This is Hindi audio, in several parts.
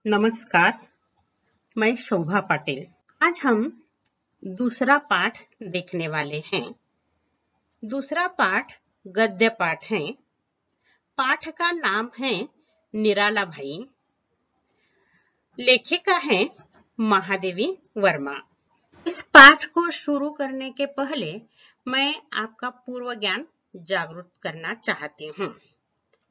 नमस्कार, मैं शोभा पाटिल। आज हम दूसरा पाठ देखने वाले हैं। दूसरा पाठ गद्य पाठ है। पाठ का नाम है निराला भाई। लेखिका है महादेवी वर्मा। इस पाठ को शुरू करने के पहले मैं आपका पूर्व ज्ञान जागरूक करना चाहती हूँ।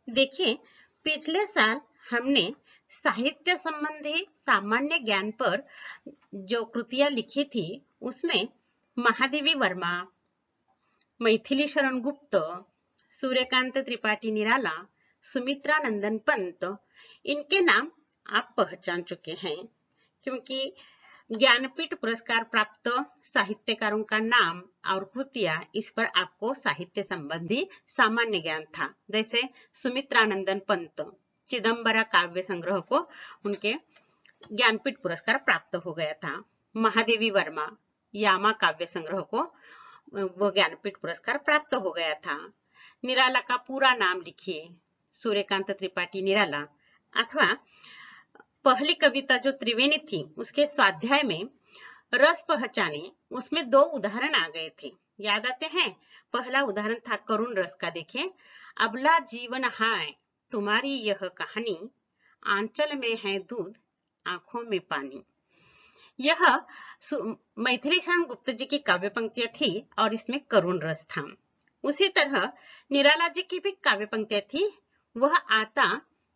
देखिए, पिछले साल हमने साहित्य संबंधी सामान्य ज्ञान पर जो कृतियां लिखी थी, उसमें महादेवी वर्मा, मैथिली शरण गुप्त, सूर्यकांत त्रिपाठी निराला, सुमित्रा नंदन पंत, इनके नाम आप पहचान चुके हैं, क्योंकि ज्ञानपीठ पुरस्कार प्राप्त साहित्यकारों का नाम और कृतियां, इस पर आपको साहित्य संबंधी सामान्य ज्ञान था। जैसे सुमित्रानंदन पंत, चिदंबरा काव्य संग्रह को उनके ज्ञानपीठ पुरस्कार प्राप्त हो गया था। महादेवी वर्मा, यामा काव्य संग्रह को वो ज्ञानपीठ पुरस्कार प्राप्त हो गया था। निराला का पूरा नाम लिखिए, सूर्यकांत त्रिपाठी निराला। अथवा पहली कविता जो त्रिवेणी थी, उसके स्वाध्याय में रस पहचाने, उसमें 2 उदाहरण आ गए थे, याद आते हैं? पहला उदाहरण था करुण रस का। देखिए, अबला जीवन हाय तुम्हारी यह कहानी, आंचल में है दूध आंखों में पानी। यह मैथिली शरण गुप्त जी की काव्य पंक्तियां थी और इसमें करुण रस था। उसी तरह निराला जी की भी काव्य पंक्तियां थी। वह आता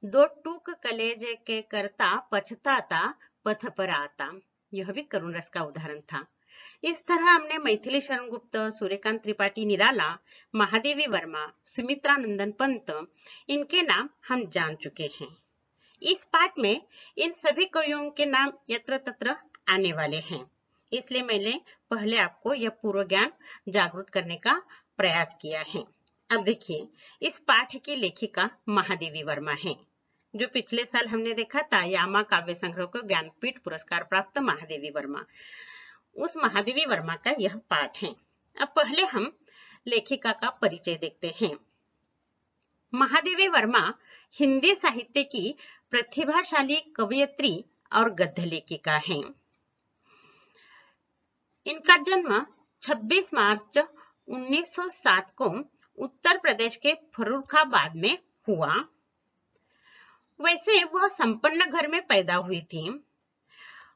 2 टूक कलेजे के करता, पछताता पथ पर आता। यह भी करुण रस का उदाहरण था। इस तरह हमने मैथिली शरण गुप्त, सूर्यकांत त्रिपाठी निराला, महादेवी वर्मा, सुमित्रा नंदन पंत, इनके नाम हम जान चुके हैं। इस पाठ में इन सभी कवियों के नाम यत्र तत्र आने वाले हैं, इसलिए मैंने पहले आपको यह पूर्व ज्ञान जागरूक करने का प्रयास किया है। अब देखिए, इस पाठ की लेखिका महादेवी वर्मा है। जो पिछले साल हमने देखा था, यामा काव्य संग्रह को ज्ञानपीठ पुरस्कार प्राप्त महादेवी वर्मा, उस महादेवी वर्मा का यह पाठ है। अब पहले हम लेखिका का परिचय देखते हैं। महादेवी वर्मा हिंदी साहित्य की प्रतिभाशाली कवयित्री और गद्य लेखिका हैं। इनका जन्म 26 मार्च 1907 को उत्तर प्रदेश के फर्रुखाबाद में हुआ। वैसे वह संपन्न घर में पैदा हुई थी।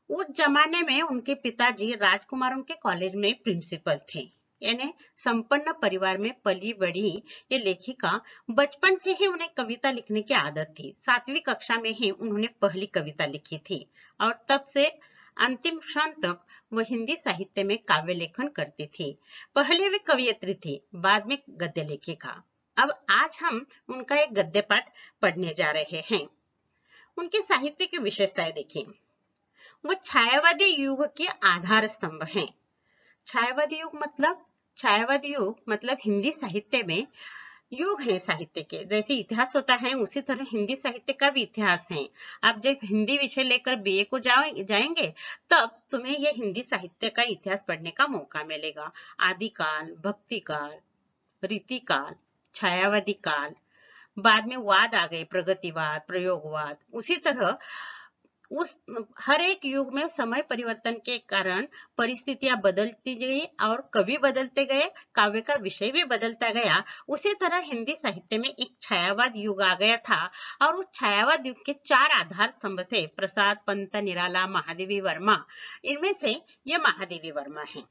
उस जमाने में उनके पिताजी राजकुमारों के कॉलेज में प्रिंसिपल थे, यानी संपन्न परिवार में पली बड़ी ये लेखिका बचपन से ही उन्हें कविता लिखने की आदत थी। 7वीं कक्षा में ही उन्होंने पहली कविता लिखी थी और तब से अंतिम क्षण तक वह हिंदी साहित्य में काव्य लेखन करती थी। पहले वे कवयित्री थी, बाद में गद्य लेखिका। अब आज हम उनका एक गद्य पाठ पढ़ने जा रहे हैं। उनके साहित्य की विशेषताएं देखिए। वो छायावादी युग के आधार स्तंभ हैं। छायावादी युग मतलब हिंदी साहित्य में युग है साहित्य के। जैसे इतिहास होता है, उसी तरह हिंदी साहित्य का भी इतिहास है। आप जब हिंदी विषय लेकर बीए को जाएंगे, तब तुम्हें यह हिंदी साहित्य का इतिहास पढ़ने का मौका मिलेगा। आदिकाल, भक्ति काल, रीतिकाल, छायावादी काल, बाद में वाद आ गए, प्रगतिवाद, प्रयोगवाद। उसी तरह उस हर एक युग में समय परिवर्तन के कारण परिस्थितियां बदलती गई और कवि बदलते गए, काव्य का विषय भी बदलता गया। उसी तरह हिंदी साहित्य में एक छायावाद युग आ गया था और उस छायावाद युग के 4 आधार स्तंभ थे, प्रसाद, पंत, निराला, महादेवी वर्मा। इनमें से ये महादेवी वर्मा है।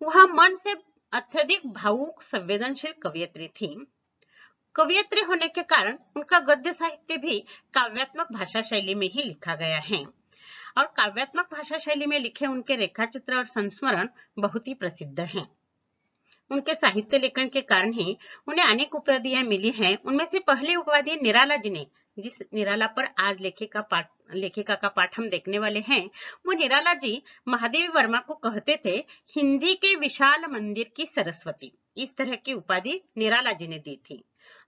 वह मन से अत्यधिक भावुक, संवेदनशील कवयित्री थी। कवयित्री होने के कारण उनका गद्य साहित्य भी काव्यात्मक भाषा शैली में ही लिखा गया है और काव्यात्मक भाषा शैली में लिखे उनके रेखाचित्र और संस्मरण बहुत ही प्रसिद्ध हैं। उनके साहित्य लेखन के कारण ही उन्हें अनेक उपाधियां मिली हैं। उनमें से पहली उपाधि निराला जी ने, जिस निराला पर आज लेखिका का पाठ हम देखने वाले हैं, वो निराला जी महादेवी वर्मा को कहते थे हिंदी के विशाल मंदिर की सरस्वती। इस तरह की उपाधि निराला जी ने दी थी।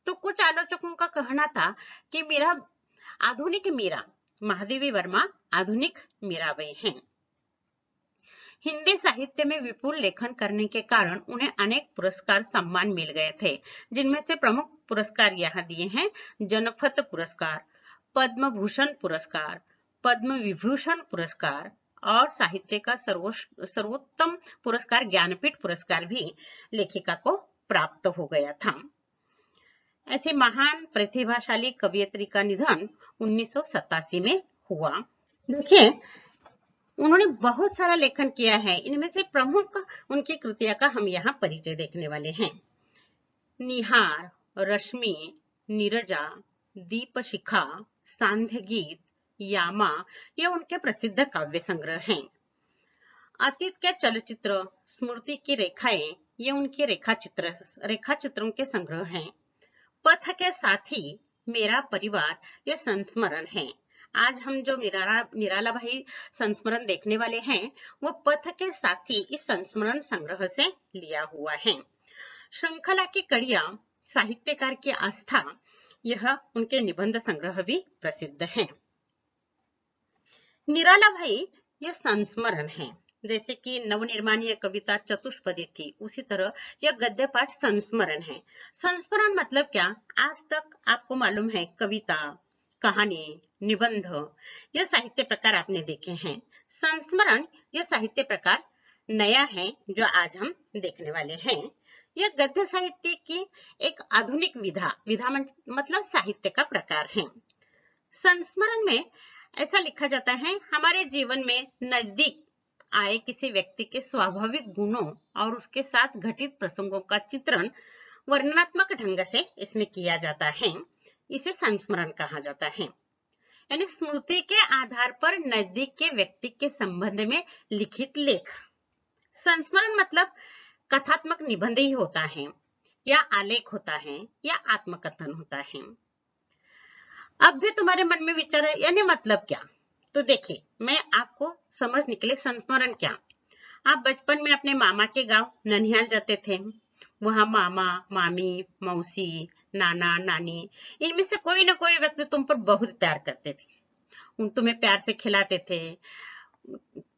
तो कुछ आलोचकों का कहना था कि आधुनिक मीरा, महादेवी वर्मा आधुनिक मीराबाई हैं। हिंदी साहित्य में विपुल लेखन करने के कारण उन्हें अनेक पुरस्कार, सम्मान मिल गए थे, जिनमें से प्रमुख पुरस्कार यहाँ दिए हैं। जनपथ पुरस्कार, पद्म भूषण पुरस्कार, पद्म विभूषण पुरस्कार और साहित्य का सर्वोत्तम पुरस्कार ज्ञानपीठ पुरस्कार भी लेखिका को प्राप्त हो गया था। ऐसे महान प्रतिभाशाली कवयित्री का निधन 1987 में हुआ। देखिए, उन्होंने बहुत सारा लेखन किया है। इनमें से प्रमुख उनकी कृतियां का हम यहाँ परिचय देखने वाले हैं। निहार, रश्मि, नीरजा, दीपशिखा, सांध्य गीत, यामा, ये उनके प्रसिद्ध काव्य संग्रह हैं। अतीत के चलचित्र, स्मृति की रेखाएं, ये उनके रेखाचित्रों के संग्रह हैं। पथ के साथी, मेरा परिवार, ये संस्मरण है। आज हम जो निराला भाई संस्मरण देखने वाले हैं, वो पथ के साथी इस संस्मरण संग्रह से लिया हुआ है। श्रृंखला की कड़ियां, साहित्यकार की आस्था, यह उनके निबंध संग्रह भी प्रसिद्ध है। निराला भाई यह संस्मरण है। जैसे कि नवनिर्माणीय कविता चतुष्पदी थी, उसी तरह यह गद्य पाठ संस्मरण है। संस्मरण मतलब क्या? आज तक आपको मालूम है कविता, कहानी, निबंध, यह साहित्य प्रकार आपने देखे हैं। संस्मरण यह साहित्य प्रकार नया है जो आज हम देखने वाले हैं। यह गद्य साहित्य की एक आधुनिक विधा मतलब साहित्य का प्रकार है। संस्मरण में ऐसा लिखा जाता है, हमारे जीवन में नजदीक आए किसी व्यक्ति के स्वाभाविक गुणों और उसके साथ घटित प्रसंगों का चित्रण वर्णनात्मक ढंग से इसमें किया जाता है। इसे संस्मरण कहा जाता है। यानी स्मृति के आधार पर नजदीक के व्यक्ति के संबंध में लिखित लेख। संस्मरण मतलब कथात्मक निबंध ही होता है, या आलेख होता है, या आत्मकथन होता है। अब भी तुम्हारे मन में विचार है, यानी मतलब क्या? तो देखिए, मैं आपको समझने के लिए संस्मरण क्या। आप बचपन में अपने मामा के गांव ननिहाल जाते थे। वहां मामा, मामी, मौसी, नाना, नानी, इनमें से कोई ना कोई व्यक्ति तुम पर बहुत प्यार करते थे। तुम्हें प्यार से खिलाते थे,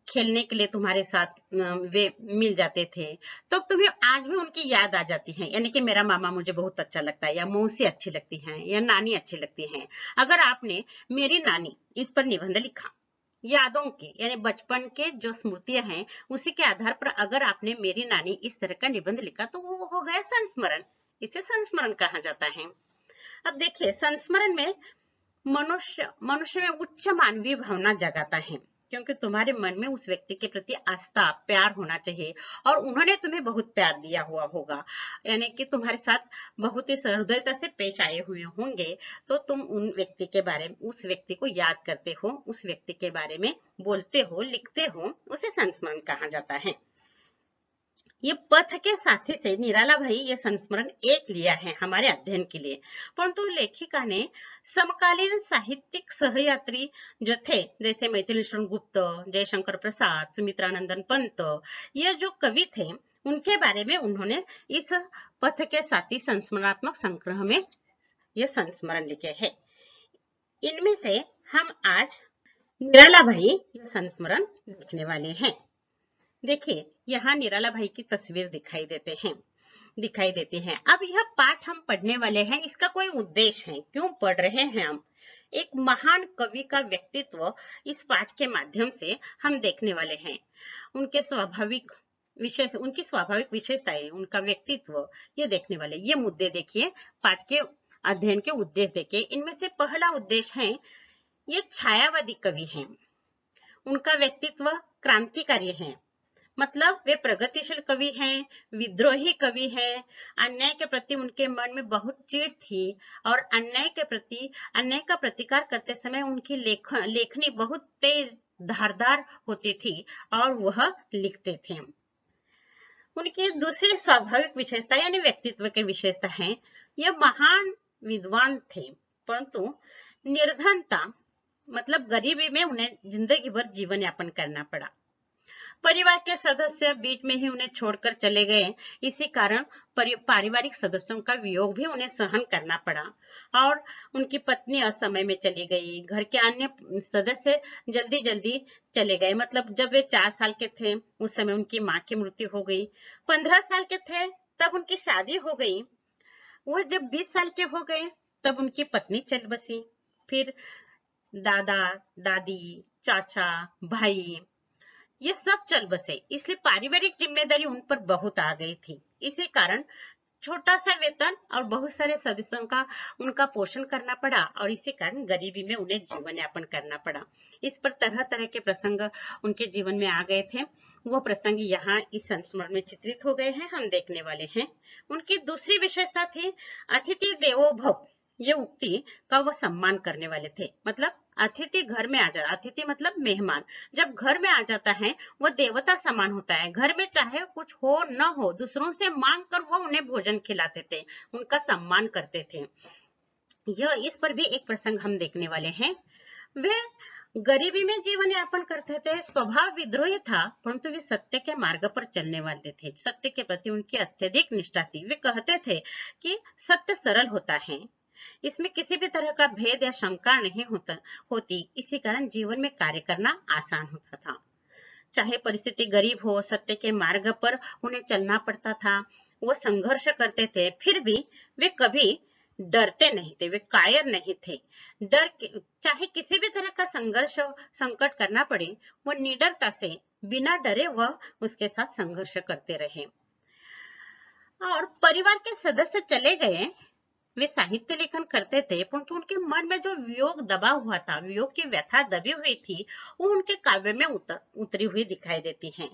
खेलने के लिए तुम्हारे साथ वे मिल जाते थे। तो तुम्हें आज भी उनकी याद आ जाती है, यानी कि मेरा मामा मुझे बहुत अच्छा लगता है, या मौसी अच्छी लगती है, या नानी अच्छी लगती है। अगर आपने मेरी नानी इस पर निबंध लिखा, यादों की, यानी बचपन के जो स्मृतियां हैं उसी के आधार पर अगर आपने मेरी नानी इस तरह का निबंध लिखा, तो वो हो गया संस्मरण। इसे संस्मरण कहा जाता है। अब देखिए, संस्मरण में मनुष्य में उच्च मानवीय भावना जगाता है, क्योंकि तुम्हारे मन में उस व्यक्ति के प्रति आस्था, प्यार होना चाहिए, और उन्होंने तुम्हें बहुत प्यार दिया हुआ होगा, यानी कि तुम्हारे साथ बहुत ही सहृदयता से पेश आए हुए होंगे। तो तुम उस व्यक्ति को याद करते हो, उस व्यक्ति के बारे में बोलते हो, लिखते हो, उसे संस्मरण कहा जाता है। ये पथ के साथी से निराला भाई ये संस्मरण एक लिया है हमारे अध्ययन के लिए, परंतु लेखिका ने समकालीन साहित्यिक सहयात्री जो थे, जैसे मैथिली शरण गुप्त, जयशंकर प्रसाद, सुमित्रानंदन पंत, ये जो कवि थे, उनके बारे में उन्होंने इस पथ के साथी संस्मरणात्मक संग्रह में ये संस्मरण लिखे हैं। इनमें से हम आज निराला भाई ये संस्मरण लिखने वाले हैं। देखिए, यहाँ निराला भाई की तस्वीर दिखाई देती है। अब यह पाठ हम पढ़ने वाले हैं, इसका कोई उद्देश्य है, क्यों पढ़ रहे हैं हम? एक महान कवि का व्यक्तित्व इस पाठ के माध्यम से हम देखने वाले हैं। उनकी स्वाभाविक विशेषताएं, उनका व्यक्तित्व, ये देखने वाले। ये मुद्दे देखिए, पाठ के अध्ययन के उद्देश्य देखिए। इनमें से पहला उद्देश्य है, ये छायावादी कवि हैं। उनका व्यक्तित्व क्रांतिकारी है, मतलब वे प्रगतिशील कवि हैं, विद्रोही कवि हैं। अन्याय के प्रति उनके मन में बहुत चिढ़ थी, और अन्याय का प्रतिकार करते समय उनकी लेखनी बहुत तेज, धारदार होती थी, और वह लिखते थे। उनकी दूसरी स्वाभाविक विशेषता यानी व्यक्तित्व की विशेषता है, यह महान विद्वान थे, परंतु निर्धनता मतलब गरीबी में उन्हें जिंदगी भर जीवन यापन करना पड़ा। परिवार के सदस्य बीच में ही उन्हें छोड़कर चले गए, इसी कारण पारिवारिक सदस्यों का वियोग भी उन्हें सहन करना पड़ा, और उनकी पत्नी असमय में चली गई। घर के अन्य सदस्य जल्दी चले गए, मतलब जब वे 4 साल के थे उस समय उनकी माँ की मृत्यु हो गई। 15 साल के थे तब उनकी शादी हो गई। वह जब 20 साल के हो गए तब उनकी पत्नी चल बसी। फिर दादा दादी, चाचा, भाई, ये सब चल बसे, इसलिए पारिवारिक जिम्मेदारी उन पर बहुत आ गई थी। इसी कारण छोटा सा वेतन और बहुत सारे सदस्यों का उनका पोषण करना पड़ा और इसी कारण गरीबी में उन्हें जीवन यापन करना पड़ा। इस पर तरह तरह के प्रसंग उनके जीवन में आ गए थे। वो प्रसंग यहाँ इस संस्मरण में चित्रित हो गए हैं, हम देखने वाले हैं। उनकी दूसरी विशेषता थी अतिथि देवो भव। ये उक्ति का वो सम्मान करने वाले थे। मतलब अतिथि घर में आ जाता, अतिथि मतलब मेहमान जब घर में आ जाता है वो देवता समान होता है। घर में चाहे कुछ हो न हो, दूसरों से मांग कर वो उन्हें भोजन खिलाते थे, उनका सम्मान करते थे। यह इस पर भी एक प्रसंग हम देखने वाले हैं। वे गरीबी में जीवन यापन करते थे, स्वभाव विद्रोही था, परंतु वे सत्य के मार्ग पर चलने वाले थे। सत्य के प्रति उनकी अत्यधिक निष्ठा थी। वे कहते थे कि सत्य सरल होता है, इसमें किसी भी तरह का भेद या शंका नहीं होती। इसी कारण जीवन में कार्य करना आसान होता था। चाहे परिस्थिति गरीब हो, सत्य के मार्ग पर उन्हें चलना पड़ता था। वो संघर्ष करते थे, फिर भी वे कभी डरते नहीं थे, वे कायर नहीं थे। चाहे किसी भी तरह का संघर्ष संकट करना पड़े, वो निडरता से बिना डरे वह उसके साथ संघर्ष करते रहे। और परिवार के सदस्य चले गए, वे साहित्य लेखन करते थे, परंतु उनके मन में जो वियोग दबा हुआ था, वियोग की व्यथा दबी हुई थी, वो उनके काव्य में उतरी हुई दिखाई देती है।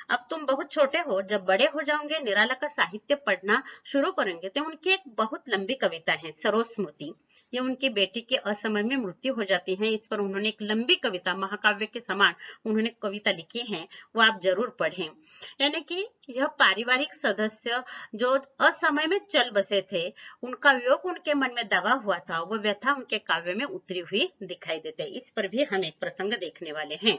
अब तुम बहुत छोटे हो, जब बड़े हो जाओगे निराला का साहित्य पढ़ना शुरू करेंगे तो उनकी एक बहुत लंबी कविता है सरोज स्मृति। ये उनकी बेटी के असमय में मृत्यु हो जाती है, इस पर उन्होंने एक लंबी कविता, महाकाव्य के समान उन्होंने कविता लिखी है, वो आप जरूर पढ़ें। यानी कि यह पारिवारिक सदस्य जो असमय में चल बसे थे, उनका वियोग उनके मन में दबा हुआ था, वो व्यथा उनके काव्य में उतरी हुई दिखाई देते। इस पर भी हम एक प्रसंग देखने वाले हैं।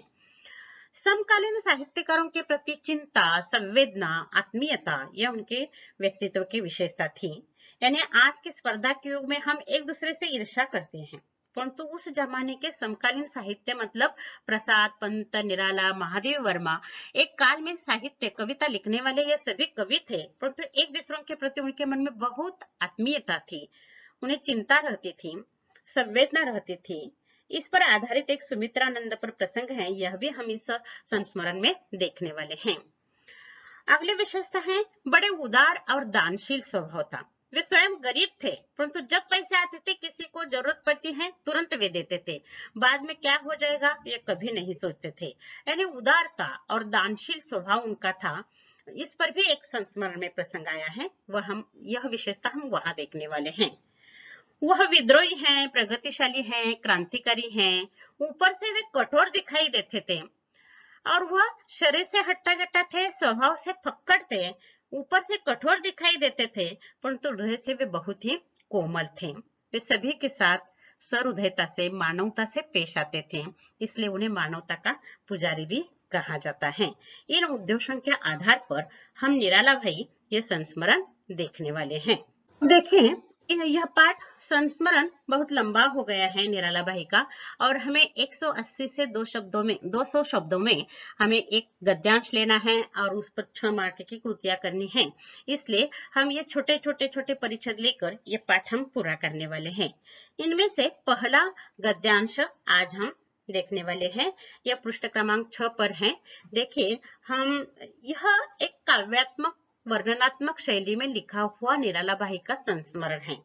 समकालीन साहित्यकारों के प्रति चिंता, संवेदना, आत्मीयता, यह उनके व्यक्तित्व की विशेषता थी। यानी आज के स्पर्धा के युग में हम एक दूसरे से ईर्ष्या करते हैं, परंतु उस जमाने के समकालीन साहित्य मतलब प्रसाद, पंत, निराला, महादेव वर्मा, एक काल में साहित्य कविता लिखने वाले ये सभी कवि थे, परंतु एक दूसरों के प्रति उनके मन में बहुत आत्मीयता थी, उन्हें चिंता रहती थी, संवेदना रहती थी। इस पर आधारित एक सुमित्रानंद पर प्रसंग है, यह भी हम इस संस्मरण में देखने वाले हैं। अगली विशेषता है बड़े उदार और दानशील स्वभाव था। वे स्वयं गरीब थे, परंतु जब पैसे आते थे, किसी को जरूरत पड़ती है, तुरंत वे देते थे। बाद में क्या हो जाएगा ये कभी नहीं सोचते थे। यानी उदारता और दानशील स्वभाव उनका था। इस पर भी एक संस्मरण में प्रसंग आया है, यह विशेषता हम वहां देखने वाले हैं। वह विद्रोही हैं, प्रगतिशाली हैं, क्रांतिकारी हैं। ऊपर से वे कठोर दिखाई देते थे और वह शरीर से हट्टा कट्टा थे, स्वभाव से फक्कड़ थे। ऊपर से कठोर दिखाई देते थे, परंतु हृदय से वे बहुत ही कोमल थे। वे सभी के साथ सहृदयता से, मानवता से पेश आते थे, इसलिए उन्हें मानवता का पुजारी भी कहा जाता है। इन उद्देश्यों के आधार पर हम निराला भाई ये संस्मरण देखने वाले हैं। देखिए, यह पाठ संस्मरण बहुत लंबा हो गया है निराला भाई का, और हमें 180 से 200 शब्दों में हमें एक गद्यांश लेना है और उस पर 6 मार्क की कृतियां करनी है। इसलिए हम ये छोटे परिच्छेद लेकर ये पाठ हम पूरा करने वाले हैं। इनमें से पहला गद्यांश आज हम देखने वाले हैं। यह पृष्ठ क्रमांक 6 पर है। देखिए, यह एक काव्यात्मक वर्णनात्मक शैली में लिखा हुआ निराला भाई का संस्मरण है।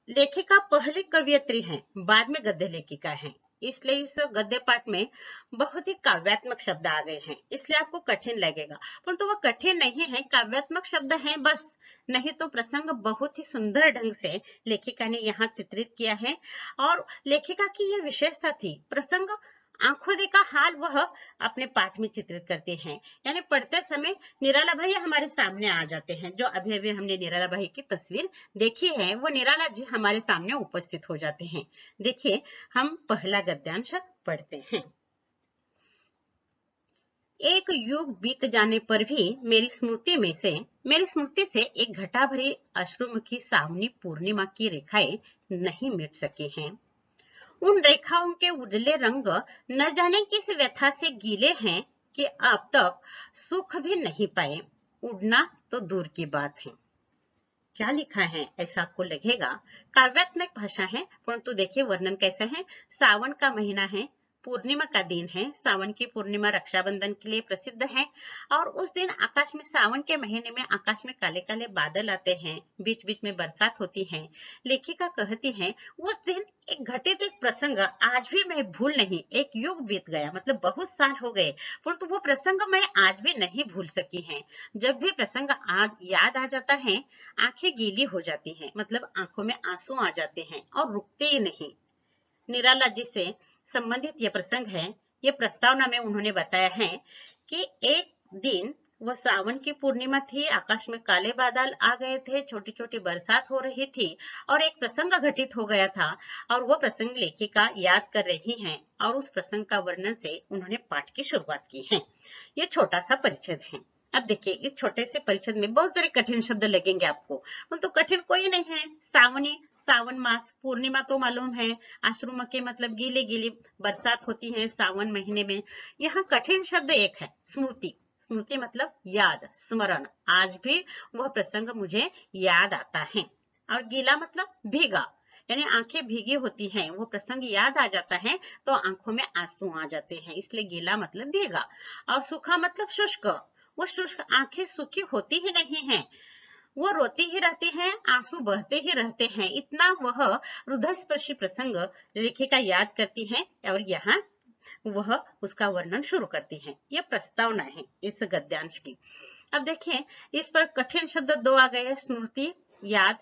लेखिका पहली कवियत्री हैं, बाद में गद्य लेखिका हैं, इसलिए इस गद्य पाठ में बहुत ही काव्यात्मक शब्द आ गए हैं, इसलिए आपको कठिन लगेगा, परंतु वह कठिन नहीं है, काव्यात्मक शब्द हैं बस। नहीं तो प्रसंग बहुत ही सुंदर ढंग से लेखिका ने यहाँ चित्रित किया है। और लेखिका की यह विशेषता थी, प्रसंग आंखों देखा हाल वह अपने पाठ में चित्रित करते हैं। यानी पढ़ते समय निराला भाई हमारे सामने आ जाते हैं। जो अभी अभी हमने निराला भाई की तस्वीर देखी है, वो निराला जी हमारे सामने उपस्थित हो जाते हैं। देखिए, हम पहला गद्यांश पढ़ते हैं। एक युग बीत जाने पर भी मेरी स्मृति से एक घटा भरी अश्रुमुखी सावनी पूर्णिमा की रेखाएं नहीं मिट सकी हैं। उन रेखाओं के उजले रंग न जाने किस व्यथा से गीले हैं कि अब तक सुख भी नहीं पाए, उड़ना तो दूर की बात है। क्या लिखा है ऐसा आपको लगेगा। काव्यात्मक भाषा है, परंतु देखिए वर्णन कैसा है। सावन का महीना है, पूर्णिमा का दिन है। सावन की पूर्णिमा रक्षाबंधन के लिए प्रसिद्ध है और उस दिन आकाश में, सावन के महीने में आकाश में काले काले बादल आते हैं, बीच बीच में बरसात होती है। लेखिका कहती है उस दिन एक घटित एक प्रसंग आज भी मैं भूल नहीं, एक युग बीत गया, मतलब बहुत साल हो गए, परंतु वो प्रसंग मैं आज भी नहीं भूल सकी है। जब भी प्रसंग याद आ जाता है, आंखें गीली हो जाती हैं, मतलब आंखों में आंसू आ जाते हैं और रुकते ही नहीं। निराला जी से संबंधित यह प्रसंग है। ये प्रस्तावना में उन्होंने बताया है कि एक दिन वह सावन की पूर्णिमा थी, आकाश में काले बादल आ गए थे, छोटी छोटी बरसात हो रही थी और एक प्रसंग घटित हो गया था और वो प्रसंग लेखिका याद कर रही हैं और उस प्रसंग का वर्णन से उन्होंने पाठ की शुरुआत की है। ये छोटा सा परिच्छेद है। अब देखिए इस छोटे से परिच्छेद में बहुत सारे कठिन शब्द लगेंगे आपको, तो कठिन कोई नहीं है। सावनी, सावन मास, पूर्णिमा तो मालूम है, आश्रुम के मतलब गीले गीली बरसात होती है सावन महीने में। यहाँ कठिन शब्द एक है, स्मृति। स्मृति मतलब याद, स्मरण, आज भी वह प्रसंग मुझे याद आता है। और गीला मतलब भीगा, यानी आंखें भीगी होती हैं, वो प्रसंग याद आ जाता है तो आंखों में आंसू आ जाते हैं, इसलिए गीला मतलब भीगा। और सूखा मतलब शुष्क, वो शुष्क, आंखें सूखी होती ही नहीं है, वो रोती ही रहती हैं, आंसू बहते ही रहते हैं। इतना वह हृदयस्पर्शी प्रसंग लेखिका याद करती है और यहाँ वह उसका वर्णन शुरू करती है। यह प्रस्तावना है इस गद्यांश की। अब देखिए इस पर कठिन शब्द दो आ गए, स्मृति, याद,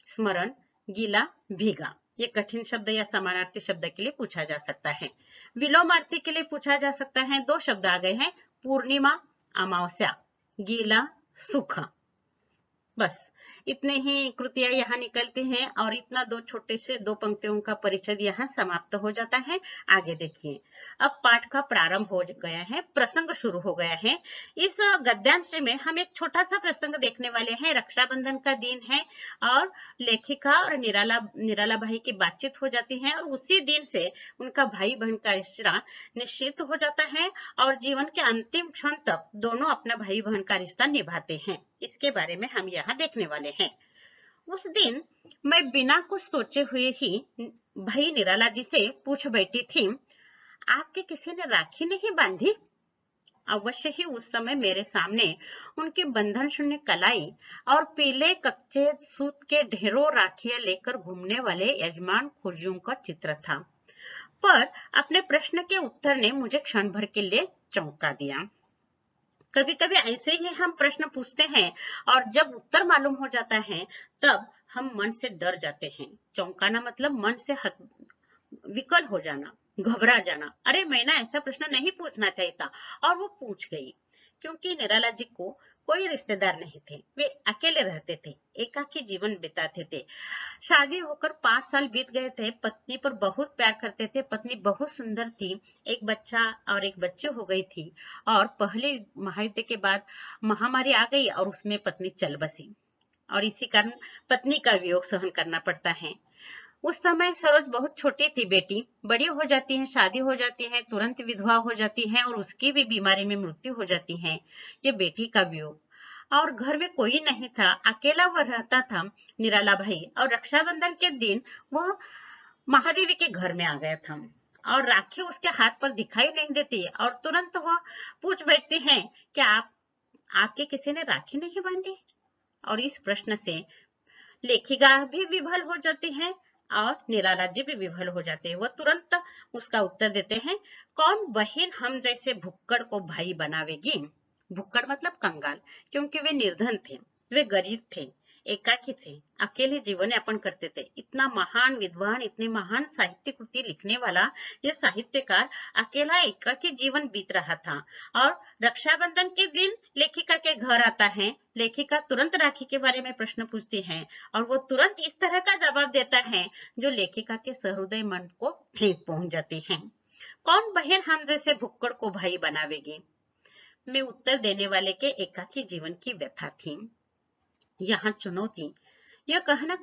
स्मरण, गीला, भीगा। ये कठिन शब्द या समानार्थी शब्द के लिए पूछा जा सकता है। विलोमार्थी के लिए पूछा जा सकता है। दो शब्द आ गए हैं, पूर्णिमा, अमावस्या, गीला, सूखा। बस इतने ही कृतियां यहाँ निकलती हैं और इतना दो छोटे से दो पंक्तियों का परिच्छेद यहाँ समाप्त हो जाता है। आगे देखिए, अब पाठ का प्रारंभ हो गया है, प्रसंग शुरू हो गया है। इस गद्यांश में हम एक छोटा सा प्रसंग देखने वाले हैं। रक्षाबंधन का दिन है और लेखिका और निराला भाई की बातचीत हो जाती है और उसी दिन से उनका भाई बहन का रिश्ता निश्चित हो जाता है और जीवन के अंतिम क्षण तक दोनों अपना भाई बहन का रिश्ता निभाते हैं। इसके बारे में हम यहाँ देखने वाले हैं। उस दिन मैं बिना कुछ सोचे हुए ही भाई निराला जी से पूछ बैठी थी, आपके किसी ने राखी नहीं बांधी? अवश्य ही उस समय मेरे सामने उनके बंधन शून्य कलाई और पीले कच्चे सूत के ढेरों राखियां लेकर घूमने वाले यजमान खोजियों का चित्र था। पर अपने प्रश्न के उत्तर ने मुझे क्षण भर के लिए चौंका दिया। कभी कभी ऐसे ही हम प्रश्न पूछते हैं और जब उत्तर मालूम हो जाता है तब हम मन से डर जाते हैं। चौंकाना मतलब मन से विकल हो जाना, घबरा जाना। अरे मैं ना ऐसा प्रश्न नहीं पूछना चाहिए था, और वो पूछ गई। क्योंकि निराला जी को कोई रिश्तेदार नहीं थे, वे अकेले रहते थे, एकाकी जीवन बिताते थे। शादी होकर 5 साल बीत गए थे, पत्नी पर बहुत प्यार करते थे, पत्नी बहुत सुंदर थी, एक बच्चा और एक बच्ची हो गई थी और पहले महायुद्ध के बाद महामारी आ गई और उसमें पत्नी चल बसी और इसी कारण पत्नी का वियोग सहन करना पड़ता है। उस समय सरोज बहुत छोटी थी, बेटी बड़ी हो जाती है, शादी हो जाती है, तुरंत विधवा हो जाती है और उसकी भी बीमारी में मृत्यु हो जाती है। ये बेटी का वियोग, और घर में कोई नहीं था, अकेला वह रहता था निराला भाई। और रक्षाबंधन के दिन वह महादेवी के घर में आ गया था और राखी उसके हाथ पर दिखाई नहीं देती और तुरंत वह पूछ बैठती है कि आपके किसी ने राखी नहीं बांधी? और इस प्रश्न से लेखिका भी विभल हो जाती है और निराला जी भी विभल हो जाते हैं। वह तुरंत उसका उत्तर देते हैं, कौन बहन हम जैसे भुक्कड़ को भाई बनावेगी? भुक्कड़ मतलब कंगाल, क्योंकि वे निर्धन थे, वे गरीब थे, एकाकी थे, अकेले जीवन यापन करते थे। इतना महान विद्वान, इतनी महान साहित्य कृति लिखने वाला यह साहित्यकार अकेला एकाकी जीवन बीत रहा था और रक्षाबंधन के दिन लेखिका के घर आता है। लेखिका तुरंत राखी के बारे में प्रश्न पूछती है और वो तुरंत इस तरह का जवाब देता है जो लेखिका के सहृदय मन को ठेस पहुंच जाती है। कौन बहन हम जैसे भुक्कड़ को भाई बनावेगी? में उत्तर देने वाले के एकाकी जीवन की व्यथा थी। यहाँ चुनौती, यह कहना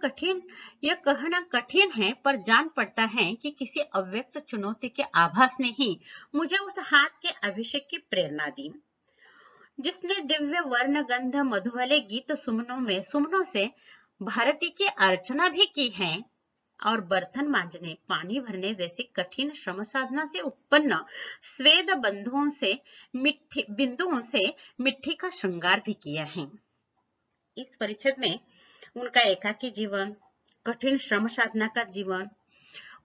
कठिन है, पर जान पड़ता है कि किसी अव्यक्त चुनौती के आभास ने ही मुझे उस हाथ के अभिषेक की प्रेरणा दी जिसने दिव्य वर्ण गंध मधु वाले गीत सुमनों से भारती की अर्चना भी की है और बर्तन मांजने, पानी भरने जैसी कठिन श्रम साधना से उत्पन्न स्वेद बिंदुओं से मिट्टी का श्रृंगार भी किया है। इस परिच्छेद में उनका एकाकी जीवन, कठिन श्रम साधना का जीवन,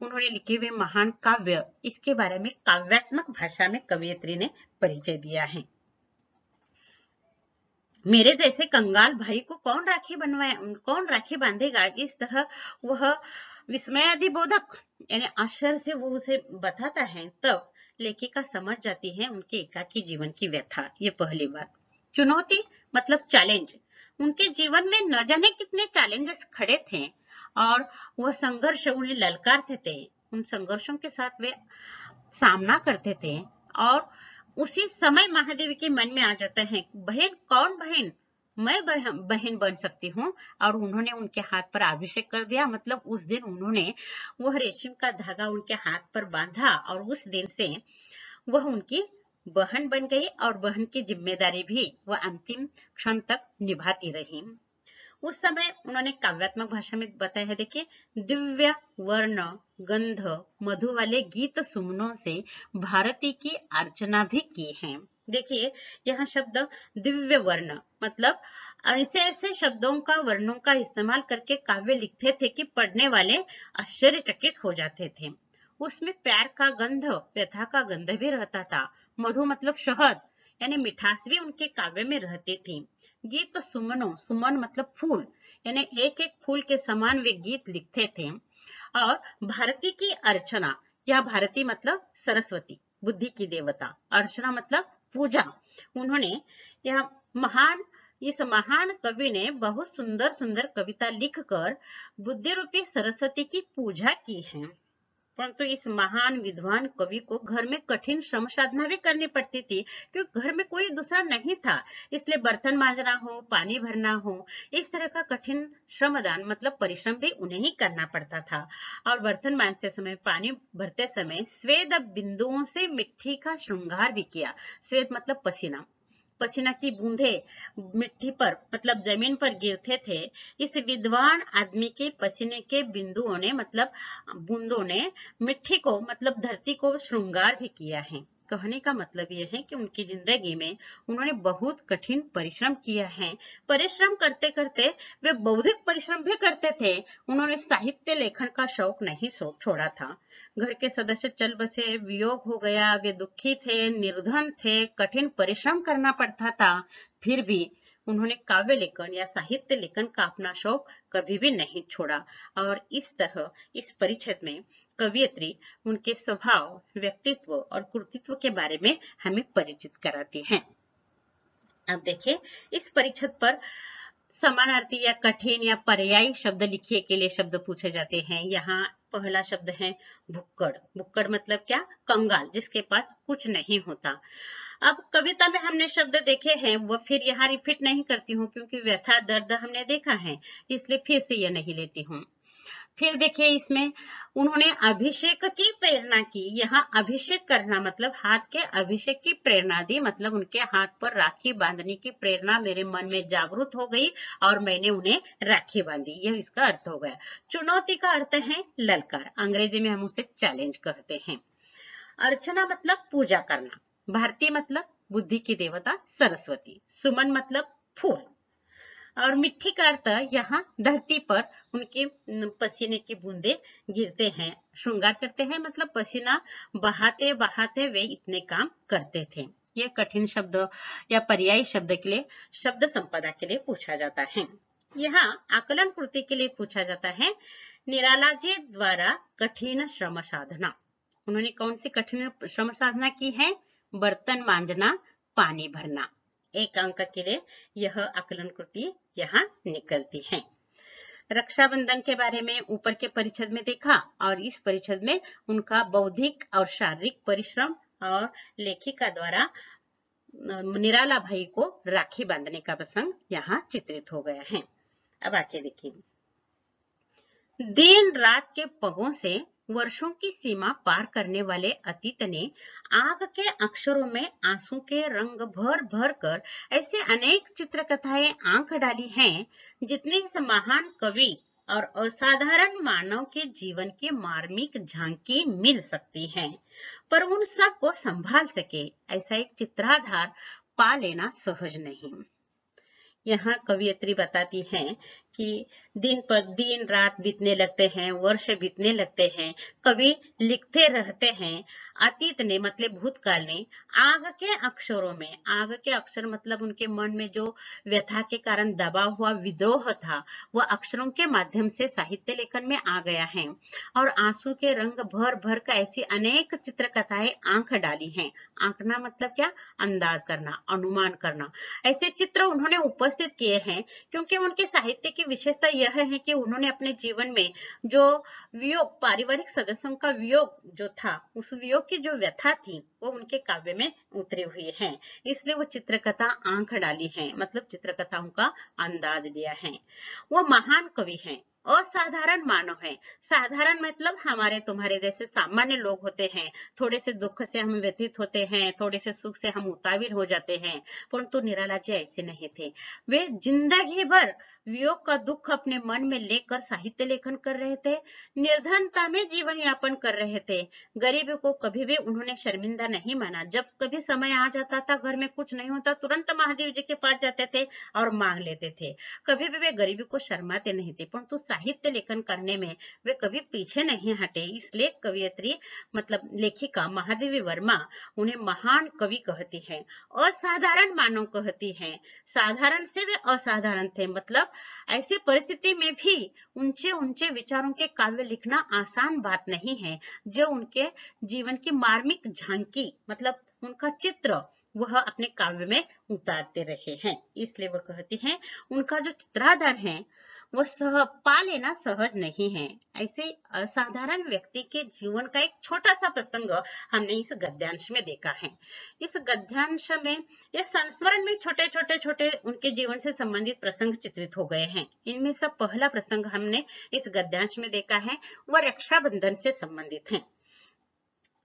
उन्होंने लिखे हुए महान काव्य, इसके बारे में काव्यात्मक भाषा में कवयित्री ने परिचय दिया है। मेरे जैसे कंगाल भाई को कौन राखी बांधेगा, इस तरह वह विस्मयादिबोधक यानी आश्चर्य से वो उसे बताता है, तब लेखिका समझ जाती है उनके एकाकी जीवन की व्यथा। ये पहली बात। चुनौती मतलब चैलेंज, उनके जीवन में न जाने कितने चैलेंजेस खड़े थे और वह संघर्ष उन्हें ललकारते थे, उन संघर्षों के साथ वे सामना करते थे और उसी समय महादेवी के मन में आ जाता है, कौन बहन, मैं बहन बन सकती हूँ। और उन्होंने उनके हाथ पर अभिषेक कर दिया, मतलब उस दिन उन्होंने वह रेशम का धागा उनके हाथ पर बांधा और उस दिन से वह उनकी बहन बन गई और बहन की जिम्मेदारी भी वह अंतिम क्षण तक निभाती रही। उस समय उन्होंने काव्यात्मक भाषा में बताया है, देखिए, दिव्य वर्ण गंध मधु वाले गीत सुमनों से भारती की अर्चना भी की है। देखिए यहाँ शब्द दिव्य वर्ण मतलब ऐसे ऐसे शब्दों का, वर्णों का इस्तेमाल करके काव्य लिखते थे कि पढ़ने वाले आश्चर्यचकित हो जाते थे। उसमें प्यार का गंध, व्यथा का गंध भी रहता था। मधु मतलब शहद यानी मिठास भी उनके काव्य में रहती थी। गीत सुमनों, सुमन मतलब फूल, यानी एक एक फूल के समान वे गीत लिखते थे। और भारती की अर्चना, यह भारती मतलब सरस्वती, बुद्धि की देवता, अर्चना मतलब पूजा। उन्होंने इस महान कवि ने बहुत सुंदर सुंदर कविता लिखकर बुद्धि रूपी सरस्वती की पूजा की है। परंतु इस महान विद्वान कवि को घर में कठिन श्रम साधना भी करनी पड़ती थी, क्योंकि घर में कोई दूसरा नहीं था, इसलिए बर्तन मांजना हो, पानी भरना हो, इस तरह का कठिन श्रमदान मतलब परिश्रम भी उन्हें ही करना पड़ता था। और बर्तन मांजते समय, पानी भरते समय स्वेद बिंदुओं से मिट्टी का श्रृंगार भी किया। स्वेद मतलब पसीना, पसीना की बूंदे मिट्टी पर मतलब जमीन पर गिरते थे। इस विद्वान आदमी के पसीने के बिंदुओं ने मतलब बूंदों ने मिट्टी को मतलब धरती को श्रृंगार भी किया है। कहने का मतलब यह है कि उनकी जिंदगी में उन्होंने बहुत कठिन परिश्रम किया है। परिश्रम करते करते वे बौद्धिक परिश्रम भी करते थे। उन्होंने साहित्य लेखन का शौक नहीं छोड़ा था। घर के सदस्य चल बसे, वियोग हो गया, वे दुखी थे, निर्धन थे, कठिन परिश्रम करना पड़ता था, फिर भी उन्होंने काव्य लेखन या साहित्य लेखन का अपना शौक कभी भी नहीं छोड़ा। और इस तरह इस परिच्छेद में कवयित्री उनके स्वभाव, व्यक्तित्व और कृतित्व के बारे में हमें परिचित कराती हैं। अब देखिए इस परिच्छेद पर समानार्थी या कठिन या पर्यायी शब्द लिखिए के लिए शब्द पूछे जाते हैं। यहाँ पहला शब्द है भुक्कड़। भुक्कड़ मतलब क्या? कंगाल, जिसके पास कुछ नहीं होता। अब कविता में हमने शब्द देखे हैं, वो फिर यहाँ रिपीट नहीं करती हूँ क्योंकि व्यथा दर्द हमने देखा है, इसलिए फिर से ये नहीं लेती हूँ। फिर देखिए इसमें उन्होंने अभिषेक की प्रेरणा की। यहाँ अभिषेक करना मतलब हाथ के अभिषेक की प्रेरणा दी, मतलब उनके हाथ पर राखी बांधने की प्रेरणा मेरे मन में जागृत हो गई और मैंने उन्हें राखी बांधी, यह इसका अर्थ हो गया। चुनौती का अर्थ है ललकार, अंग्रेजी में हम उसे चैलेंज कहते हैं। अर्चना मतलब पूजा करना, भारती मतलब बुद्धि की देवता सरस्वती, सुमन मतलब फूल, और मिट्टी का अर्थ यहाँ धरती पर उनके पसीने की बूंदे गिरते हैं, श्रृंगार करते हैं, मतलब पसीना बहाते बहाते वे इतने काम करते थे। यह कठिन शब्द या पर्यायी शब्द के लिए शब्द संपदा के लिए पूछा जाता है। यहाँ आकलन कृति के लिए पूछा जाता है निराला जी द्वारा कठिन श्रम साधना। उन्होंने कौन सी कठिन श्रम साधना की है? बर्तन मांजना, पानी भरना। एक अंक के लिए यह आकलन कृति यहाँ निकलती है। रक्षाबंधन के बारे में ऊपर के परिच्छेद में देखा और इस परिच्छेद में उनका बौद्धिक और शारीरिक परिश्रम और लेखिका द्वारा निराला भाई को राखी बांधने का प्रसंग यहाँ चित्रित हो गया है। अब आके देखिए, दिन रात के पगों से वर्षों की सीमा पार करने वाले अतीत ने आग के अक्षरों में आंसू के रंग भर भर कर ऐसे अनेक चित्रकथाएं आंख डाली हैं, जितने इस महान कवि और असाधारण मानव के जीवन की मार्मिक झांकी मिल सकती है। पर उन सब को संभाल सके ऐसा एक चित्राधार पा लेना सहज नहीं। यहाँ कवियत्री बताती हैं कि दिन पर दिन रात बीतने लगते हैं, वर्ष बीतने लगते हैं, कवि लिखते रहते हैं। अतीत ने मतलब भूतकाल ने आग के अक्षरों में, आग के अक्षर मतलब उनके मन में जो व्यथा के कारण दबा हुआ विद्रोह था, वह अक्षरों के माध्यम से साहित्य लेखन में आ गया है। और आंसू के रंग भर भर कर ऐसी अनेक चित्रकथाएं आंख डाली हैं। आंकना मतलब क्या? अंदाज करना, अनुमान करना। ऐसे चित्र उन्होंने उपस्थित किए हैं क्योंकि उनके साहित्य की विशेषता यह है कि उन्होंने अपने जीवन में जो वियोग, पारिवारिक सदस्यों का वियोग जो था, उस वियोग की जो व्यथा थी वो उनके काव्य में उतरी हुई है। इसलिए वो चित्रकथा आंख डाली है, मतलब चित्रकथाओं का अंदाज लिया है। वो महान कवि हैं, असाधारण मानव है। साधारण मतलब हमारे तुम्हारे जैसे सामान्य लोग होते हैं, थोड़े से दुख से हम व्यथित होते हैं, थोड़े से सुख से हम उताविर हो जाते हैं, परंतु निराला जी ऐसे नहीं थे। वे जिंदगी भर वियोग का दुख अपने मन में लेकर साहित्य लेखन कर रहे थे, निर्धनता में जीवन यापन कर रहे थे। गरीबी को कभी भी उन्होंने शर्मिंदा नहीं माना। जब कभी समय आ जाता था, घर में कुछ नहीं होता, तुरंत महादेव जी के पास जाते थे और मांग लेते थे। कभी भी वे गरीबी को शर्माते नहीं थे, परंतु साहित्य लेखन करने में वे कभी पीछे नहीं हटे। इसलिए कवियत्री मतलब लेखिका महादेवी वर्मा उन्हें महान कवि कहती है, असाधारण मानव कहती है। साधारण से वे असाधारण थे, मतलब ऐसी परिस्थिति में भी ऊंचे ऊंचे विचारों के काव्य लिखना आसान बात नहीं है। जो उनके जीवन की मार्मिक झांकी मतलब उनका चित्र वह अपने काव्य में उतारते रहे हैं। इसलिए वह कहती हैं उनका जो चित्राधार है वो पा लेना सहज नहीं है। ऐसे असाधारण व्यक्ति के जीवन का एक छोटा सा प्रसंग हमने इस गद्यांश में देखा है। इस गद्यांश में ये संस्मरण में छोटे छोटे छोटे उनके जीवन से संबंधित प्रसंग चित्रित हो गए हैं। इनमें से पहला प्रसंग हमने इस गद्यांश में देखा है, वह रक्षाबंधन से संबंधित है।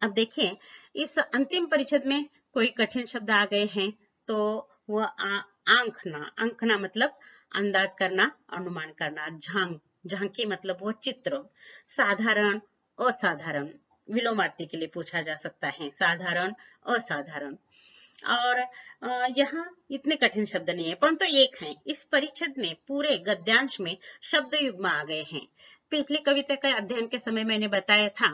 अब देखिए इस अंतिम परिच्छेद में कोई कठिन शब्द आ गए हैं, तो वह आंकना, आंकना मतलब अंदाज करना, अनुमान करना, झांकी मतलब वो चित्र, साधारण, असाधारण, विलोमार्ती के लिए पूछा जा सकता है, साधारण, असाधारण। और यहाँ इतने कठिन शब्द नहीं है, परंतु एक है। इस परिच्छेद में पूरे गद्यांश में शब्द युग्म आ गए हैं। पिछली कविता के अध्ययन के समय मैंने बताया था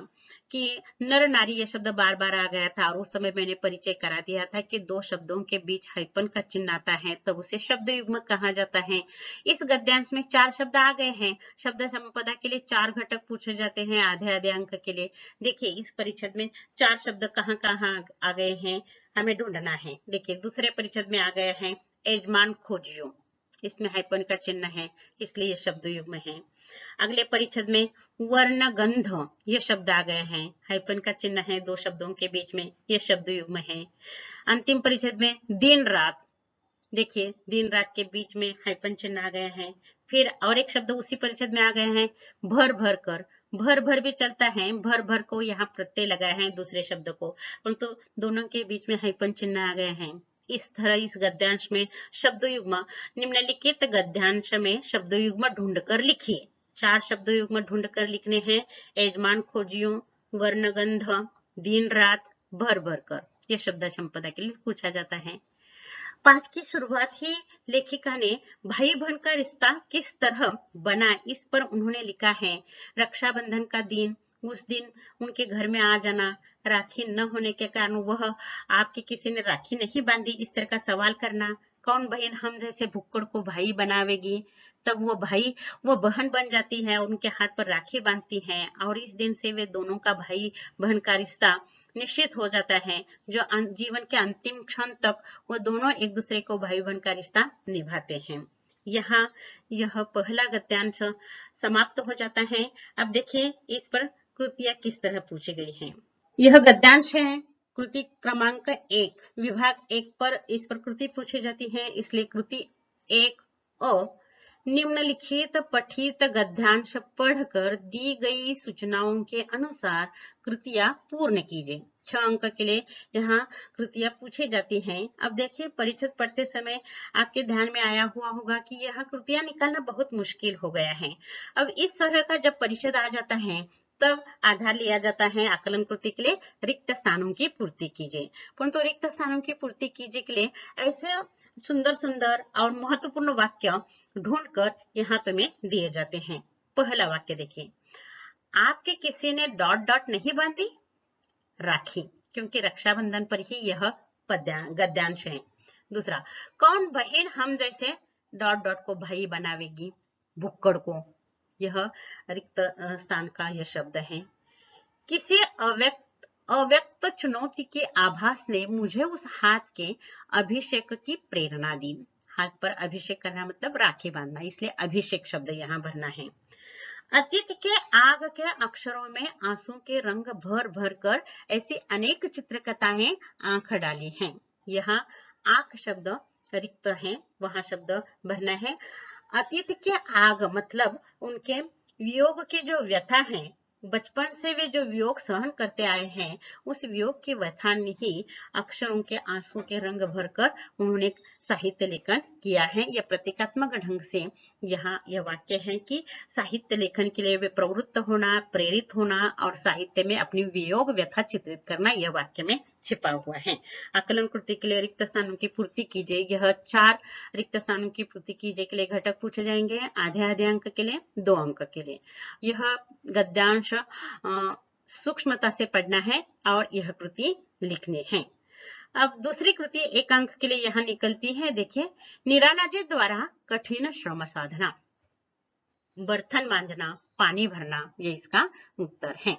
कि नर नारी ये शब्द बार बार आ गया था, और उस समय मैंने परिचय करा दिया था कि दो शब्दों के बीच हाइपन का चिन्ह आता है तब उसे शब्द युग्म कहा जाता है। इस गद्यांश में 4 शब्द आ गए हैं। शब्द संपदा के लिए 4 घटक पूछे जाते हैं आधे आधे अंक के लिए। देखिए इस परिच्छेद में 4 शब्द कहाँ कहाँ आ गए हैं, हमें ढूंढना है। देखिए दूसरे परिच्छेद में आ गए हैं यजमान खोजियो, इसमें हाइपन का चिन्ह है इसलिए ये शब्द युग्म है। अगले परिच्छेद में वर्ण गंध ये शब्द आ गए हैं, हाइपन का चिन्ह है 2 शब्दों के बीच में, ये शब्द युग्म है। अंतिम परिच्छेद में दिन रात, देखिए दिन रात के बीच में हाइपन चिन्ह आ गए हैं। फिर और एक शब्द उसी परिच्छेद में आ गए हैं भर भर कर, भर भर भी चलता है, भर भर को यहाँ प्रत्यय लगाए हैं दूसरे शब्द को, परंतु दोनों के बीच में हाइपन चिन्ह आ गए हैं। इस तरह इस गद्यांश में शब्द युग्म, निम्नलिखित गद्यांश में शब्द युग्म ढूंढकर लिखिए। 4 शब्द युग्म ढूंढकर लिखने हैं, यजमान खोजियो, वर्णगंध, दिन रात, भर भर कर। यह शब्द संपदा के लिए पूछा जाता है। पाठ की शुरुआत ही लेखिका ने भाई बहन का रिश्ता किस तरह बना इस पर उन्होंने लिखा है। रक्षाबंधन का दिन, उस दिन उनके घर में आ जाना, राखी न होने के कारण वह आपकी किसी ने राखी नहीं बांधी, इस तरह का सवाल करना, कौन बहन हम जैसे भुक्कड़ को भाई बनावेगी, तब वो भाई वो बहन बन जाती है और उनके हाथ पर राखी बांधती है, और इस दिन से वे दोनों का भाई बहन का रिश्ता निश्चित हो जाता है, जो जीवन के अंतिम क्षण तक वो दोनों एक दूसरे को भाई बहन का रिश्ता निभाते हैं। यहाँ यह पहला गद्यांश समाप्त हो जाता है। अब देखिए इस पर कृतियां किस तरह पूछी गई हैं। यह गद्यांश है कृति क्रमांक 1, विभाग 1 पर इस पर कृति पूछी जाती है, इसलिए कृति 1 अ निम्नलिखित पठित गद्यांश पढ़कर दी गई सूचनाओं के अनुसार कृतियां पूर्ण कीजिए। 6 अंक के लिए यहाँ कृतियां पूछी जाती हैं। अब देखिए, परिचित पढ़ते समय आपके ध्यान में आया हुआ होगा कि यह कृतियां निकालना बहुत मुश्किल हो गया है। अब इस तरह का जब परिचय आ जाता है तब आधार लिया जाता है आकलन कृति के लिए रिक्त स्थानों की पूर्ति कीजिए। परंतु रिक्त स्थानों की पूर्ति कीजिए के लिए ऐसे सुंदर सुंदर और महत्वपूर्ण वाक्य ढूंढकर यहाँ तुम्हें दिए जाते हैं। पहला वाक्य देखिए, आपके किसी ने डॉट डॉट नहीं बांधी? राखी, क्योंकि रक्षाबंधन पर ही यह गद्यांश है। दूसरा, कौन बहन हम जैसे डॉट डॉट को भाई बनावेगी? भुक्कड़ को, यह रिक्त स्थान का यह शब्द है। किसी अव्यक्त चुनौती के आभास ने मुझे उस हाथ के अभिषेक की प्रेरणा दी। हाथ पर अभिषेक करना मतलब राखी बांधना, इसलिए अभिषेक शब्द यहाँ भरना है। अतीत के आग के अक्षरों में आंसू के रंग भर भर कर ऐसी अनेक चित्रकथाएं आंख डाली हैं। यहाँ आंख शब्द रिक्त है, वहां शब्द भरना है। अतीत के आग मतलब उनके वियोग की जो व्यथा है, बचपन से वे जो वियोग सहन करते आए हैं, उस वियोग की व्यथा ने ही अक्षरों के आंसू के रंग भरकर उन्होंने साहित्य लेखन किया है। यह प्रतीकात्मक ढंग से यहाँ यह वाक्य है कि साहित्य लेखन के लिए वे प्रवृत्त होना, प्रेरित होना और साहित्य में अपनी वियोग व्यथा चित्रित करना, यह वाक्य में छिपा हुआ है। आकलन कृति के लिए रिक्त स्थानों की पूर्ति कीजिए। यह 4 रिक्त स्थानों की पूर्ति कीजिए के लिए घटक पूछे जाएंगे। आधे आधे अंक के लिए, 2 अंक के लिए। यह गद्यांश सूक्ष्मता से पढ़ना है और यह कृति लिखनी है। अब दूसरी कृति 1 अंक के लिए यहाँ निकलती है। देखिए, निराला जी द्वारा कठिन श्रम साधना, बर्तन मांजना, पानी भरना, ये इसका उत्तर है।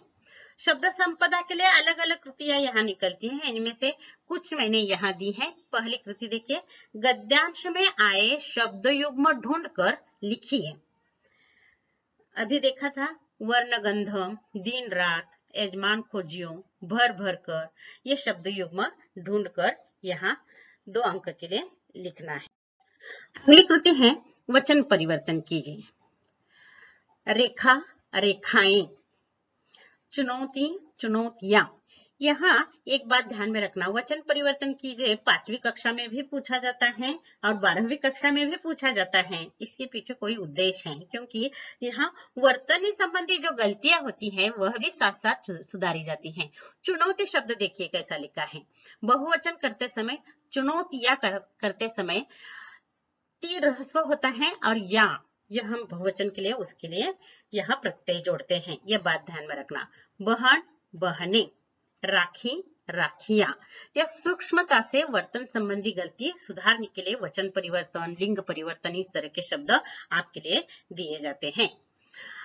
शब्द संपदा के लिए अलग अलग कृतियां यहाँ निकलती हैं। इनमें से कुछ मैंने यहाँ दी है। पहली कृति देखिए, गद्यांश में आए शब्द युग्म ढूंढकर लिखिए। अभी देखा था वर्णगंधम, दिन रात, यजमान खोजियो, भर भर कर, ये शब्द युग्म ढूंढकर यहाँ 2 अंक के लिए लिखना है। अगली कृति है वचन परिवर्तन कीजिए। रेखा, रेखाएं, चुनौती, चुनौतियां। यहाँ एक बात ध्यान में रखना, वचन परिवर्तन कीजिए 5वीं कक्षा में भी पूछा जाता है और 12वीं कक्षा में भी पूछा जाता है। इसके पीछे कोई उद्देश्य है, क्योंकि यहाँ वर्तनी संबंधी जो गलतियां होती हैं वह भी साथ साथ सुधारी जाती हैं। चुनौती शब्द देखिए कैसा लिखा है। बहुवचन करते समय, चुनौतियां करते समय टी ह्रस्व होता है और या, यह हम बहुवचन के लिए उसके लिए यहाँ प्रत्यय जोड़ते हैं। यह बात ध्यान में रखना। बहन, बहने, राखी, राखियां। यह सूक्ष्मता से वर्तन संबंधी गलती सुधारने के लिए वचन परिवर्तन, लिंग परिवर्तन, इस तरह के शब्द आपके लिए दिए जाते हैं।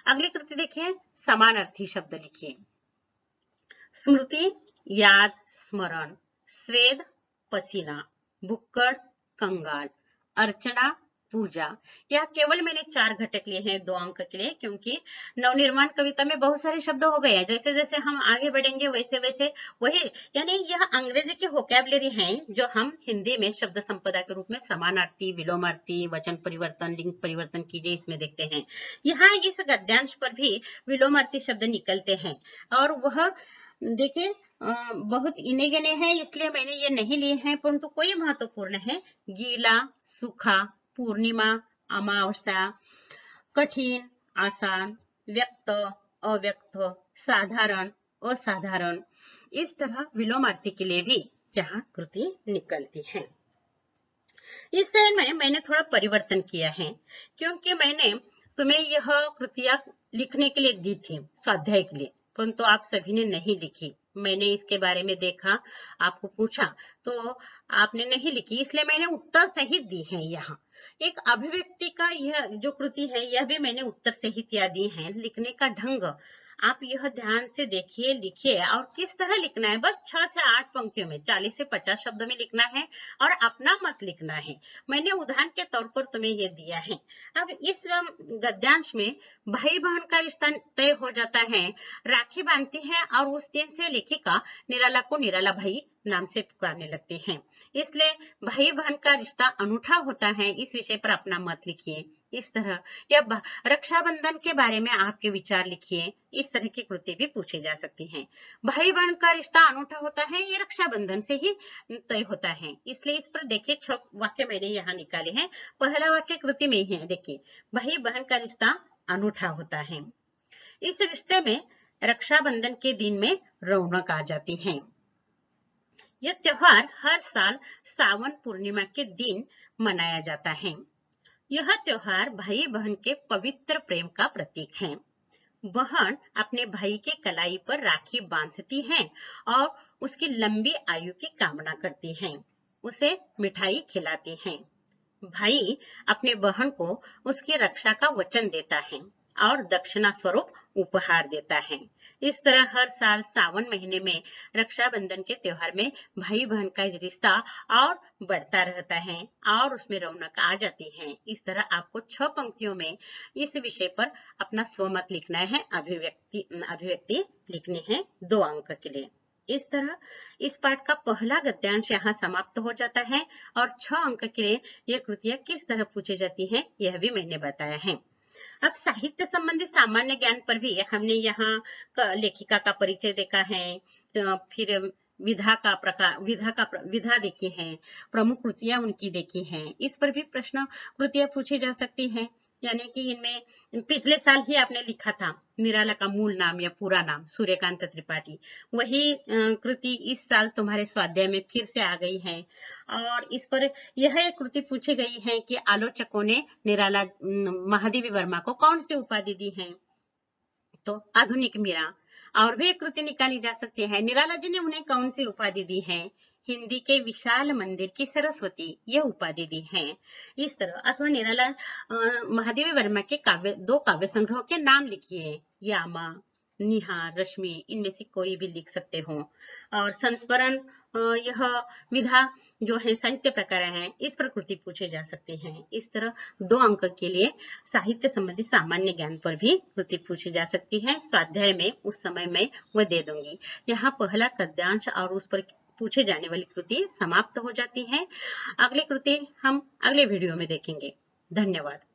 अगली कृति देखिए, समानार्थी शब्द लिखिए। स्मृति, याद, स्मरण, स्वेद, पसीना, भुक्कड़, कंगाल, अर्चना, पूजा। यह केवल मैंने 4 घटक लिए हैं 2 अंक के लिए, क्योंकि नवनिर्माण कविता में बहुत सारे शब्द हो गए हैं। जैसे जैसे हम आगे बढ़ेंगे वैसे वैसे वही, यानी यह अंग्रेजी के वोकैबुलरी हैं जो हम हिंदी में शब्द संपदा के रूप में समानार्थी, विलोमार्थी, वचन परिवर्तन, लिंग परिवर्तन कीजिए, इसमें देखते हैं। यहाँ इस गद्यांश पर भी विलोमार्थी शब्द निकलते हैं और वह देखिए बहुत इने गिने हैं, इसलिए मैंने ये नहीं लिए हैं, परंतु कोई महत्वपूर्ण है। गीला, सूखा, पूर्णिमा, अमावस्या, कठिन, आसान, व्यक्त, अव्यक्त, साधारण, असाधारण, इस तरह विलोमार्थी के लिए भी यहाँ कृति निकलती है। इस तरह में मैंने थोड़ा परिवर्तन किया है, क्योंकि मैंने तुम्हें यह कृतियां लिखने के लिए दी थी स्वाध्याय के लिए, परंतु आप सभी ने नहीं लिखी। मैंने इसके बारे में देखा, आपको पूछा तो आपने नहीं लिखी, इसलिए मैंने उत्तर सहित दी है। यहाँ एक अभिव्यक्ति का यह जो कृति है, यह भी मैंने उत्तर सहित या दी है। लिखने का ढंग आप यह ध्यान से देखिए, लिखिए और किस तरह लिखना है। बस 6 से 8 पंक्तियों में 40 से 50 शब्द में लिखना है और अपना मत लिखना है। मैंने उदाहरण के तौर पर तुम्हें यह दिया है। अब इस गद्यांश में भाई बहन का रिश्ता तय हो जाता है, राखी बांधती है और उस दिन से लेखिका निराला को निराला भाई नाम से पुकारने लगते हैं। इसलिए भाई बहन का रिश्ता अनूठा होता है, इस विषय पर अपना मत लिखिए। इस तरह या रक्षाबंधन के बारे में आपके विचार लिखिए। इस तरह की कृति भी पूछी जा सकती है। भाई बहन का रिश्ता अनूठा होता है, ये रक्षाबंधन से ही तय होता है। इसलिए इस पर देखिए 6 वाक्य मैंने यहाँ निकाले हैं। पहला वाक्य कृति में ही है, देखिए भाई बहन का रिश्ता अनूठा होता है। इस रिश्ते में रक्षाबंधन के दिन में रौनक आ जाती है। यह त्योहार हर साल सावन पूर्णिमा के दिन मनाया जाता है। यह त्योहार भाई बहन के पवित्र प्रेम का प्रतीक है। बहन अपने भाई के कलाई पर राखी बांधती है और उसकी लंबी आयु की कामना करती है। उसे मिठाई खिलाती है। भाई अपने बहन को उसकी रक्षा का वचन देता है और दक्षिणा स्वरूप उपहार देता है। इस तरह हर साल सावन महीने में रक्षाबंधन के त्योहार में भाई बहन का रिश्ता और बढ़ता रहता है और उसमें रौनक आ जाती है। इस तरह आपको 6 पंक्तियों में इस विषय पर अपना स्वमत लिखना है, अभिव्यक्ति लिखनी है 2 अंक के लिए। इस तरह इस पाठ का पहला गद्यांश यहाँ समाप्त हो जाता है और 6 अंक के लिए यह कृतियां किस तरह पूछी जाती हैं यह भी मैंने बताया है। अब साहित्य संबंधी सामान्य ज्ञान पर भी हमने यहाँ लेखिका का परिचय देखा है, फिर विधा देखी है, प्रमुख कृतियां उनकी देखी हैं। इस पर भी प्रश्न कृतियां पूछी जा सकती हैं। यानी कि इनमें पिछले साल ही आपने लिखा था निराला का मूल नाम या पूरा नाम सूर्यकांत त्रिपाठी, वही कृति इस साल तुम्हारे स्वाध्याय में फिर से आ गई है। और इस पर यह एक कृति पूछी गई है कि आलोचकों ने निराला महादेवी वर्मा को कौन सी उपाधि दी है, तो आधुनिक मीरा। और भी एक कृति निकाली जा सकती है, निराला जी ने उन्हें कौन सी उपाधि दी है, हिंदी के विशाल मंदिर की सरस्वती यह उपाधि दी है। इस तरह अथवा निराला महादेवी वर्मा के 2 काव्य संग्रहों के नाम लिखिए, यामा, निहार, रश्मि, इनमें से कोई भी लिख सकते हो। और संस्मरण यह विधा जो है साहित्य प्रकार है, इस पर कृति पूछे जा सकते हैं। इस तरह 2 अंक के लिए साहित्य संबंधी सामान्य ज्ञान पर भी कृति पूछी जा सकती है। स्वाध्याय में उस समय मैं वह दे दूंगी। यहाँ पहला गद्यांश और उस पर पूछे जाने वाली कृति समाप्त हो जाती है। अगली कृति हम अगले वीडियो में देखेंगे। धन्यवाद।